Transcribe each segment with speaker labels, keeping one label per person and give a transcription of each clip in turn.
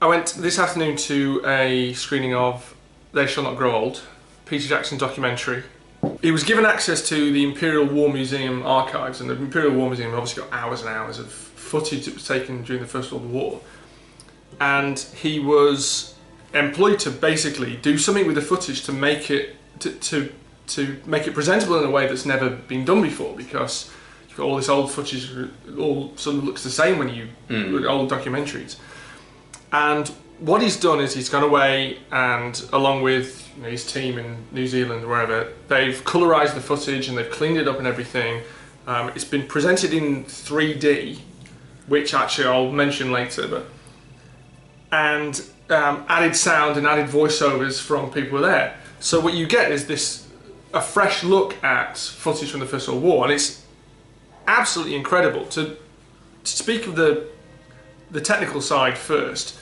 Speaker 1: I went this afternoon to a screening of They Shall Not Grow Old, Peter Jackson documentary. He was given access to the Imperial War Museum archives, and the Imperial War Museum obviously got hours and hours of footage that was taken during the First World War. And he was employed to basically do something with the footage to make it to make it presentable in a way that's never been done before, because you've got all this old footage, all sort of looks the same when you look at old documentaries. And what he's done is he's gone away and, along with his team in New Zealand or wherever, they've colorized the footage and they've cleaned it up and everything. It's been presented in 3D, which actually I'll mention later, and added sound and added voiceovers from people there. So what you get is a fresh look at footage from the First World War, and it's absolutely incredible. To speak of the technical side first,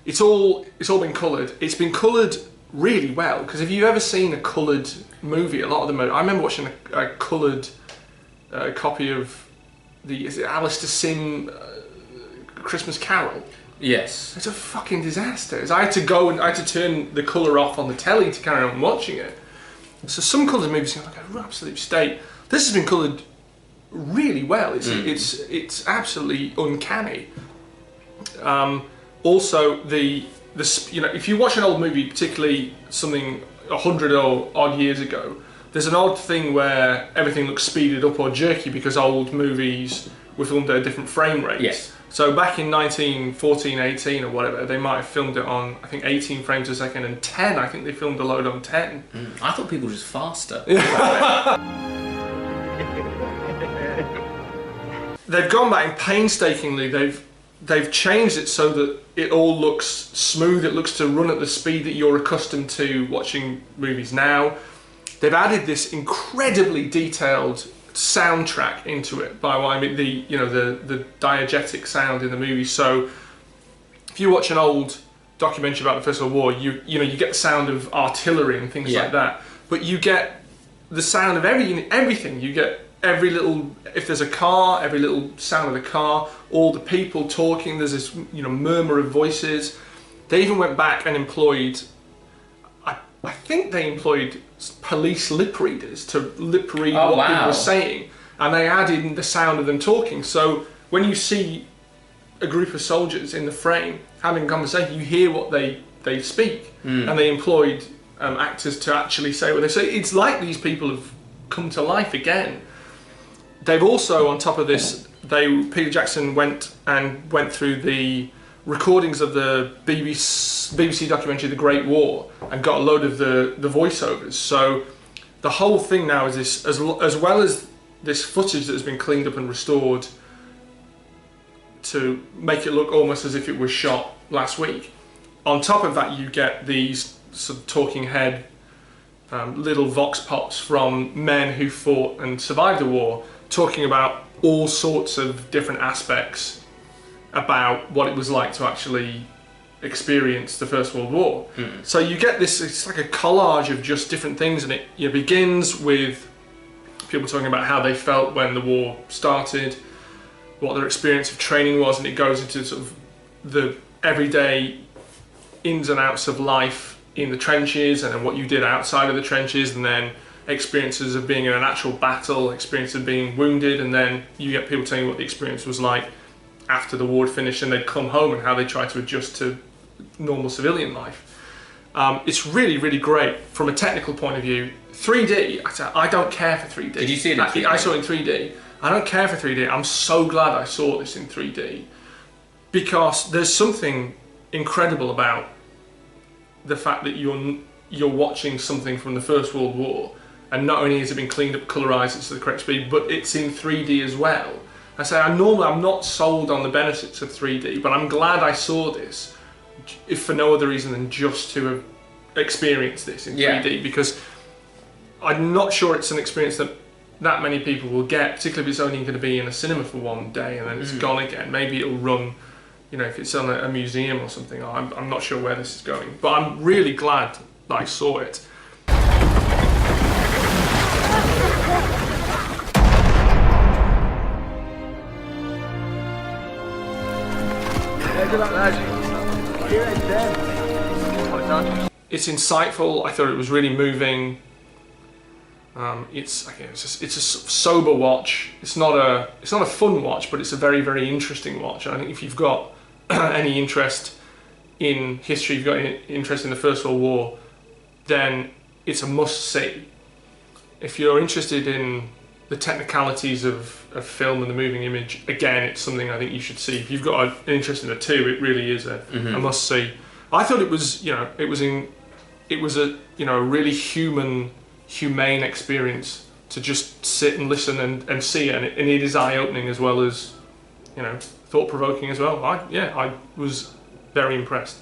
Speaker 1: it's all been coloured. It's been coloured really well, because if you've ever seen a coloured movie, a lot of them I remember watching a coloured copy of is it Alistair Sim Christmas Carol?
Speaker 2: Yes.
Speaker 1: It's a fucking disaster. I had to turn the colour off on the telly to carry on watching it. So some coloured movies are like an absolute state. This has been coloured really well. It's absolutely uncanny. Also, if you watch an old movie, particularly something 100 or odd years ago, there's an odd thing where everything looks speeded up or jerky because old movies were filmed at a different frame rate.
Speaker 2: Yes.
Speaker 1: So back in 1914, 18 or whatever, they might have filmed it on, I think, 18 frames a second, and 10, I think they filmed a load on 10.
Speaker 2: I thought people were just faster.
Speaker 1: They've gone back and painstakingly, they've changed it so that it all looks smooth, it looks to run at the speed that you're accustomed to watching movies now. They've added this incredibly detailed soundtrack into it, by what I mean the diegetic sound in the movie. So if you watch an old documentary about the First World War, you get the sound of artillery and things like that, but you get the sound of everything. You get every little, if there's a car, every little sound of the car, all the people talking. There's this murmur of voices. They even went back and employed, I think they employed police lip readers to lip read what people were saying, and they added in the sound of them talking. So when you see a group of soldiers in the frame having a conversation, you hear what they speak, and they employed actors to actually say what they say. It's like these people have come to life again. They've also, on top of this, Peter Jackson went through the recordings of the BBC documentary The Great War and got a load of the voiceovers. So the whole thing now is this, as well as this footage that has been cleaned up and restored to make it look almost as if it was shot last week. On top of that, you get these sort of talking head little vox pops from men who fought and survived the war, talking about all sorts of different aspects about what it was like to actually experience the First World War. So you get this, it's like a collage of just different things, and it begins with people talking about how they felt when the war started, what their experience of training was, and it goes into sort of the everyday ins and outs of life in the trenches, and then what you did outside of the trenches, and then experiences of being in an actual battle, experience of being wounded, and then you get people telling you what the experience was like after the war had finished and they'd come home and how they tried to adjust to normal civilian life. It's really, really great from a technical point of view. 3D, I don't care for 3D.
Speaker 2: Did you see it in 3D?
Speaker 1: I saw it in 3D. I don't care for 3D. I'm so glad I saw this in 3D, because there's something incredible about the fact that you're watching something from the First World War, and not only has it been cleaned up, colorized, it's to the correct speed, but it's in 3D as well. I say I'm not sold on the benefits of 3D, but I'm glad I saw this, if for no other reason than just to have experienced this in 3D, because I'm not sure it's an experience that many people will get, particularly if it's only going to be in a cinema for one day and then it's gone again. Maybe it'll run, if it's on a museum or something. I'm not sure where this is going, but I'm really glad that I saw it.
Speaker 3: Good luck, lads.
Speaker 1: It's insightful. I thought it was really moving. It's a sober watch. It's not a fun watch, but it's a very, very interesting watch. And I think if you've got any interest in history, you've got any interest in the First World War, then it's a must-see. If you're interested in the technicalities of film and the moving image, again, it's something I think you should see. If you've got an interest in the two, it really is a must-see. I thought it was, it was a really humane experience to just sit and listen and see it, and it is eye-opening as well as, thought-provoking as well. I was very impressed.